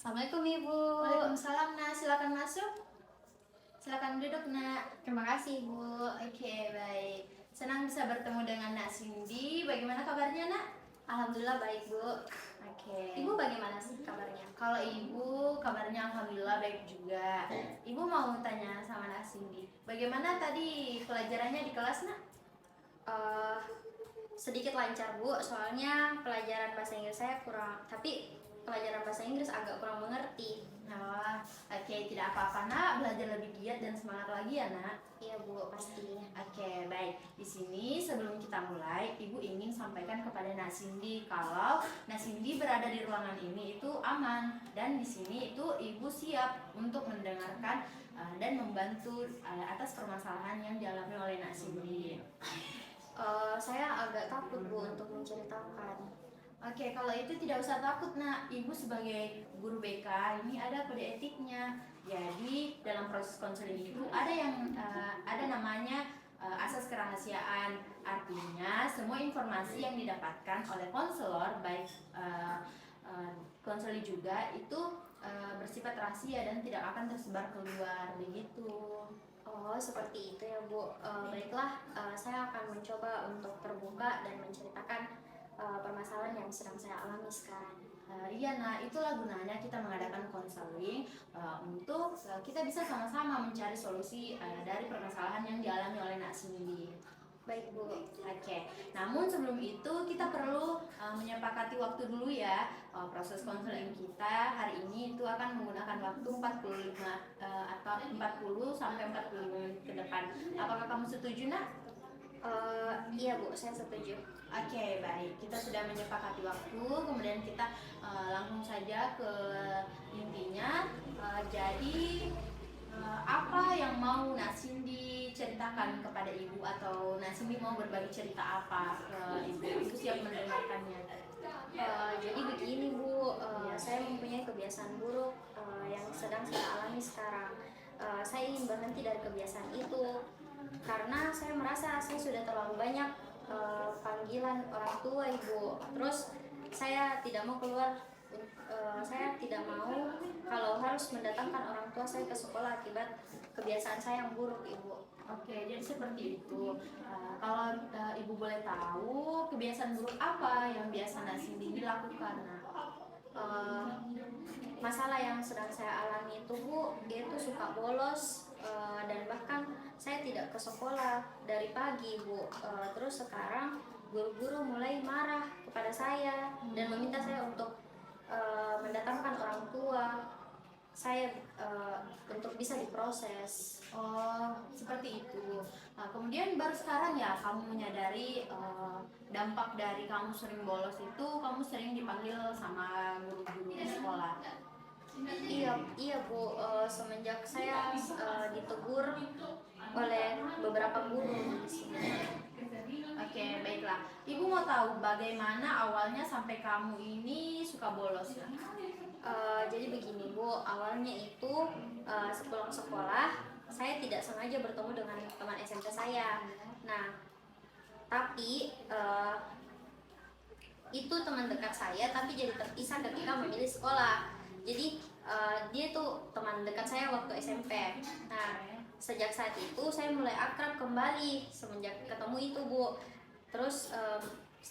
Assalamualaikum Ibu. Waalaikumsalam, Nak. Silakan masuk. Silakan duduk, Nak. Terima kasih Ibu. Oke, baik. Senang bisa bertemu dengan Nak Cindy. Bagaimana kabarnya, Nak? Alhamdulillah baik Bu. Oke. Ibu bagaimana sih kabarnya? Kalau Ibu, kabarnya alhamdulillah baik juga. Ibu mau tanya sama Nak Cindy. Bagaimana tadi pelajarannya di kelas, Nak? Eh, Sedikit lancar Bu, soalnya pelajaran bahasa Inggris saya kurang, tapi pelajaran bahasa Inggris agak kurang mengerti. Nah, oke, tidak apa-apa, Nak. Belajar lebih giat dan semangat lagi ya, Nak. Iya Bu, pasti. Oke, baik. Di sini sebelum kita mulai, Ibu ingin sampaikan kepada Nak Cindy kalau Nak Cindy berada di ruangan ini itu aman dan di sini itu Ibu siap untuk mendengarkan dan membantu atas permasalahan yang dialami oleh Nak Cindy. Saya agak takut Bu untuk menceritakan. Oke, kalau itu tidak usah takut, Nak. Ibu sebagai guru BK ini ada kode etiknya. Jadi dalam proses konseling itu ada namanya asas kerahasiaan. Artinya semua informasi yang didapatkan oleh konselor baik konseling juga itu bersifat rahasia dan tidak akan tersebar keluar begitu. Oh, seperti itu ya Bu. Baiklah, saya akan mencoba untuk terbuka dan menceritakan permasalahan yang sedang saya alami sekarang. Iya, nah itulah gunanya kita mengadakan konseling untuk kita bisa sama-sama mencari solusi dari permasalahan yang dialami oleh Nak Cindy. Baik Bu. Oke, namun sebelum itu kita perlu menyepakati waktu dulu ya. Proses konseling kita hari ini itu akan menggunakan waktu 45 atau 40 sampai 45 menit ke depan. Apakah kamu setuju, Nak? Iya Bu, saya setuju. Oke, baik. Kita sudah menyepakati waktu, kemudian kita langsung saja ke intinya. Jadi apa yang mau Nak Cindy ceritakan kepada Ibu atau Nak Cindy mau berbagi cerita apa ke Ibu? Ibu siap mendengarkannya. Jadi begini Bu, saya mempunyai kebiasaan buruk yang sedang saya alami sekarang. Saya ingin berhenti dari kebiasaan itu karena saya merasa saya sudah terlalu banyak panggilan orang tua Ibu. Terus saya tidak mau keluar, saya tidak mau kalau harus mendatangkan orang tua saya ke sekolah akibat kebiasaan saya yang buruk Ibu. Oke, jadi seperti itu. Kalau Ibu boleh tahu kebiasaan buruk apa yang biasa Nak Cindy lakukan? Masalah yang sedang saya alami itu Bu, yaitu suka bolos dan bahkan saya tidak ke sekolah dari pagi Bu. Terus sekarang guru-guru mulai marah kepada saya dan meminta saya untuk mendatangkan orang tua saya untuk bisa diproses. Oh, seperti itu. Nah, kemudian baru sekarang ya kamu menyadari dampak dari kamu sering bolos itu kamu sering dipanggil sama guru-guru di sekolah. Iya Bu, semenjak saya ditegur oleh beberapa guru di sini. Oke, baiklah. Ibu mau tahu bagaimana awalnya sampai kamu ini suka bolos ya? Jadi begini Bu, awalnya itu sepulang sekolah saya tidak sengaja bertemu dengan teman SMP saya. Nah, tapi itu teman dekat saya tapi jadi terpisah ketika memilih sekolah. Jadi dia tuh teman dekat saya waktu SMP. Nah, sejak saat itu saya mulai akrab kembali semenjak ketemu itu Bu. Terus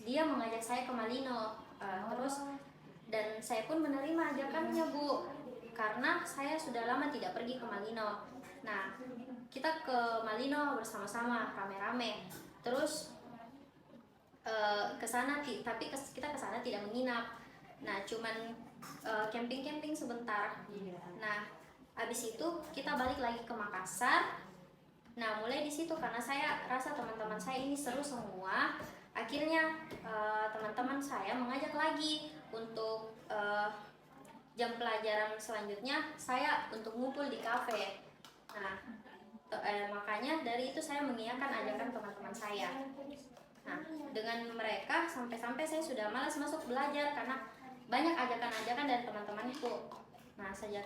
dia mengajak saya ke Malino. Terus dan saya pun menerima ajakannya Bu, karena saya sudah lama tidak pergi ke Malino. Nah, kita ke Malino bersama-sama rame-rame. Terus ke sana tapi kita ke sana tidak menginap. Nah, cuman camping-camping sebentar. Nah, habis itu kita balik lagi ke Makassar. Nah, mulai di situ karena saya rasa teman-teman saya ini seru semua. Akhirnya teman-teman saya mengajak lagi untuk jam pelajaran selanjutnya saya untuk ngumpul di kafe. Nah, makanya dari itu saya mengiyakan ajakan teman-teman saya. Nah, dengan mereka sampai-sampai saya sudah malas masuk belajar karena banyak ajakan-ajakan dari teman-teman itu. Nah, sejak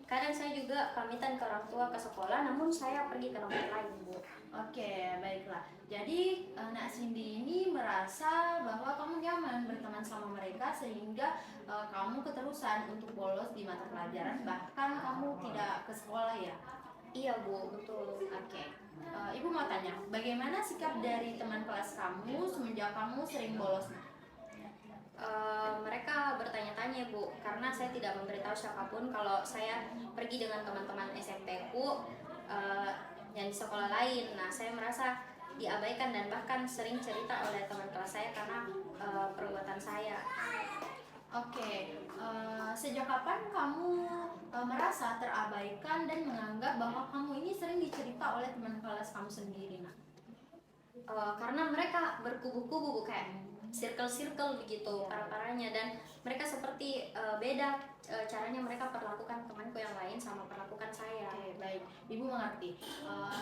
kadang saya juga pamitan ke orang tua ke sekolah, namun saya pergi ke tempat lain, Bu. Oke, baiklah. Jadi Nak Cindy ini merasa bahwa kamu nyaman berteman sama mereka sehingga kamu keterusan untuk bolos di mata pelajaran, bahkan kamu tidak ke sekolah ya. Iya, Bu, betul. Oke. Ibu mau tanya, bagaimana sikap dari teman kelas kamu semenjak kamu sering bolos? Mereka bertanya-tanya, Bu, karena saya tidak memberitahu siapapun kalau saya pergi dengan teman-teman SMP ku yang di sekolah lain. Nah, saya merasa diabaikan dan bahkan sering cerita oleh teman kelas saya karena perbuatan saya. Oke, sejak kapan kamu merasa terabaikan dan menganggap bahwa kamu ini sering dicerita oleh teman kelas kamu sendiri, Nak? Karena mereka berkubu-kubu, Bu, kayak circle-circle begitu para-paranya, dan mereka seperti beda caranya mereka perlakukan temanku yang lain sama perlakukan saya. Oke, baik. Ibu mengerti.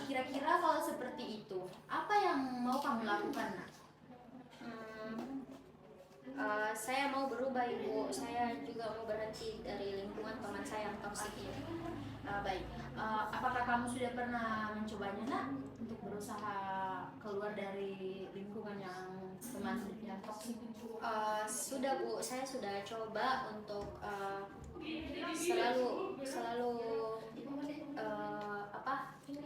Kira-kira kalau seperti itu, apa yang mau kamu lakukan, Nak? Saya mau berubah, Ibu. Saya juga mau berhenti dari lingkungan teman saya yang toksik ini. Baik. Apakah kamu sudah pernah mencobanya, Nak, untuk berusaha keluar dari lingkungan yang teman yang toksik? Sudah, Bu. Saya sudah coba untuk selalu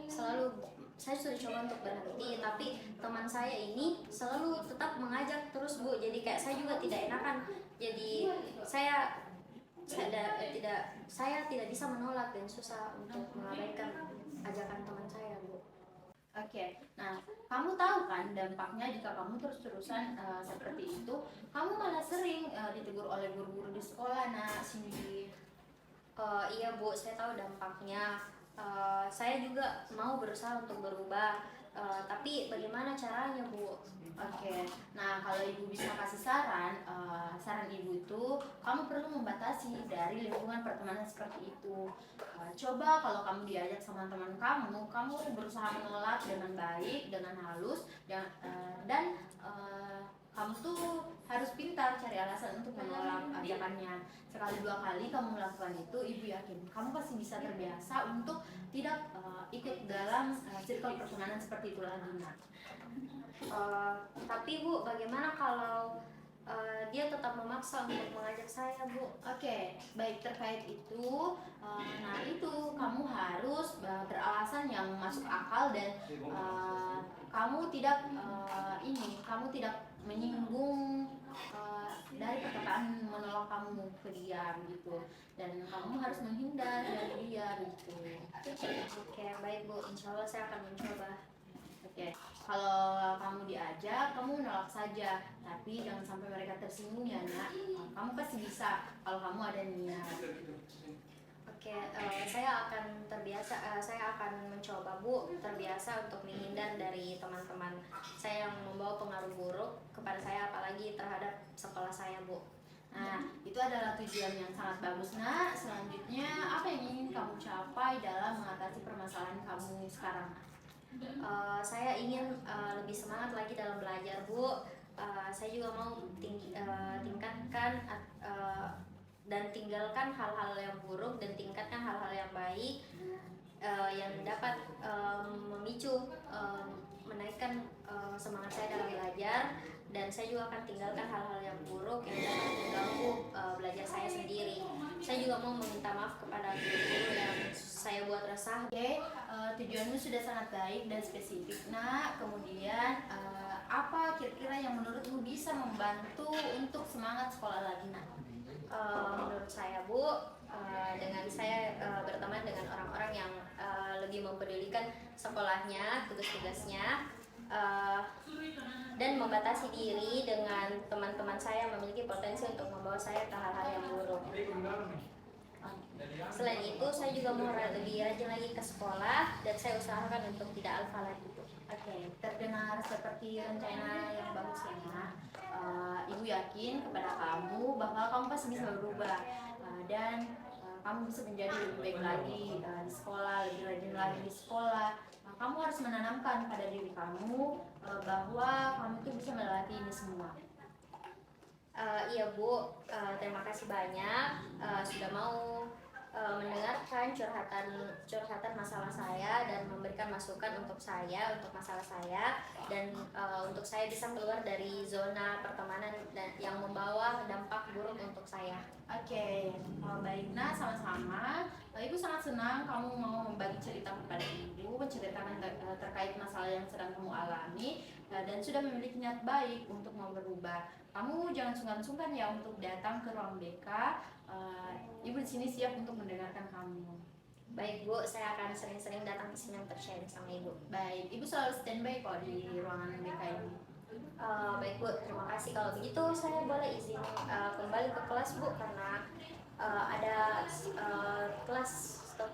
selalu saya sudah coba untuk berhenti, tapi teman saya ini selalu tetap mengajak terus, Bu. Jadi kayak saya juga tidak enakan. Jadi saya tidak bisa menolak dan susah untuk mengabaikan ajakan teman saya, Bu. Oke, nah kamu tahu kan dampaknya jika kamu terus-terusan seperti itu, kamu malah sering ditegur oleh guru-guru di sekolah, Nah Cindy. Iya, Bu, saya tahu dampaknya. Saya juga mau berusaha untuk berubah, tapi bagaimana caranya, Bu? Oke, nah kalau ibu bisa kasih saran, saran ibu itu kamu perlu membatasi dari lingkungan pertemanan seperti itu. Coba kalau kamu diajak sama teman kamu berusaha menolak dengan baik, dengan halus, dan kamu tuh harus pintar cari alasan untuk menolak ajakannya. Sekali dua kali kamu melakukan itu, ibu yakin kamu pasti bisa terbiasa untuk tidak ikut dalam circle pertemanan seperti itu lagi. Tapi, Bu, bagaimana kalau dia tetap memaksa untuk mengajak saya, Bu? Oke, baik, terkait itu, nah itu kamu harus beralasan yang masuk akal dan kamu tidak menyinggung dari perkataan menolak kamu ke dia gitu, dan kamu harus menghindar dari dia gitu. Oke, baik, Bu. Insya Allah saya akan mencoba. Oke, kalau kamu diajak, kamu menolak saja, tapi jangan sampai mereka tersinggung ya, Nak. Kamu pasti bisa kalau kamu ada niat. Oke, saya akan terbiasa. Saya akan mencoba, Bu, terbiasa untuk menghindar dari teman-teman saya yang membawa pengaruh buruk kepada saya, apalagi terhadap sekolah saya, Bu. Nah, itu adalah tujuan yang sangat bagus, Nak. Selanjutnya, apa yang ingin kamu capai dalam mengatasi permasalahan kamu sekarang? Saya ingin lebih semangat lagi dalam belajar, Bu. Saya juga mau tingkatkan dan tinggalkan hal-hal yang buruk dan tingkatkan hal-hal yang baik yang dapat memicu menaikkan semangat saya dalam belajar, dan saya juga akan tinggalkan hal-hal yang buruk yang dapat mengganggu belajar saya sendiri. Saya juga mau meminta maaf kepada guru-guru yang saya buat resah. Oke, tujuanmu sudah sangat baik dan spesifik, Nak. Kemudian apa kira-kira yang menurutmu bisa membantu untuk semangat sekolah lagi, Nak? Menurut saya, Bu, dengan saya berteman dengan orang-orang yang lebih mempedulikan sekolahnya, tugas-tugasnya, dan membatasi diri dengan teman-teman saya yang memiliki potensi untuk membawa saya ke hal-hal yang buruk. Selain itu, saya juga mau lebih rajin lagi ke sekolah, dan saya usahakan untuk tidak alfa lagi. Oke, terdengar seperti rencana yang bagus ya, Nak. Ibu yakin kepada kamu bahwa kamu pasti bisa berubah dan kamu bisa menjadi lebih baik lagi di sekolah, lebih rajin lagi di sekolah. Kamu harus menanamkan pada diri kamu bahwa kamu tuh bisa melewati ini semua. Iya, Bu, terima kasih banyak sudah mau mendengarkan curhatan masalah saya dan memberikan masukan untuk saya untuk masalah saya dan untuk saya bisa keluar dari zona pertemanan dan yang membawa dampak buruk untuk saya. Oke, baik. Nah, sama-sama. Ibu sangat senang kamu mau membagi cerita kepada ibu, menceritakan terkait masalah yang sedang kamu alami, dan sudah memiliki niat baik untuk mau berubah. Kamu jangan sungkan-sungkan ya untuk datang ke ruang BK. Ibu di sini siap untuk mendengarkan kamu. Baik Bu, saya akan sering-sering datang ke sini untuk sharing sama Ibu. Baik, Ibu selalu standby kok di ruangan BK ini. Baik Bu, terima kasih. Kalau begitu saya boleh izin kembali ke kelas Bu karena ada kelas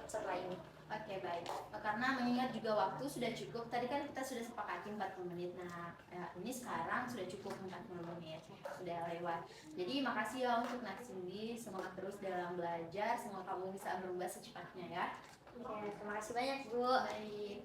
setelah ini. Oke, baik. Karena mengingat juga waktu sudah cukup. Tadi kan kita sudah sepakati 40 menit. Nah, ini sekarang sudah cukup 40 menit. Sudah lewat. Jadi makasih ya untuk Naksindi. Semangat terus dalam belajar. Semoga kamu bisa berubah secepatnya ya. Oke, terima kasih banyak Bu. Baik.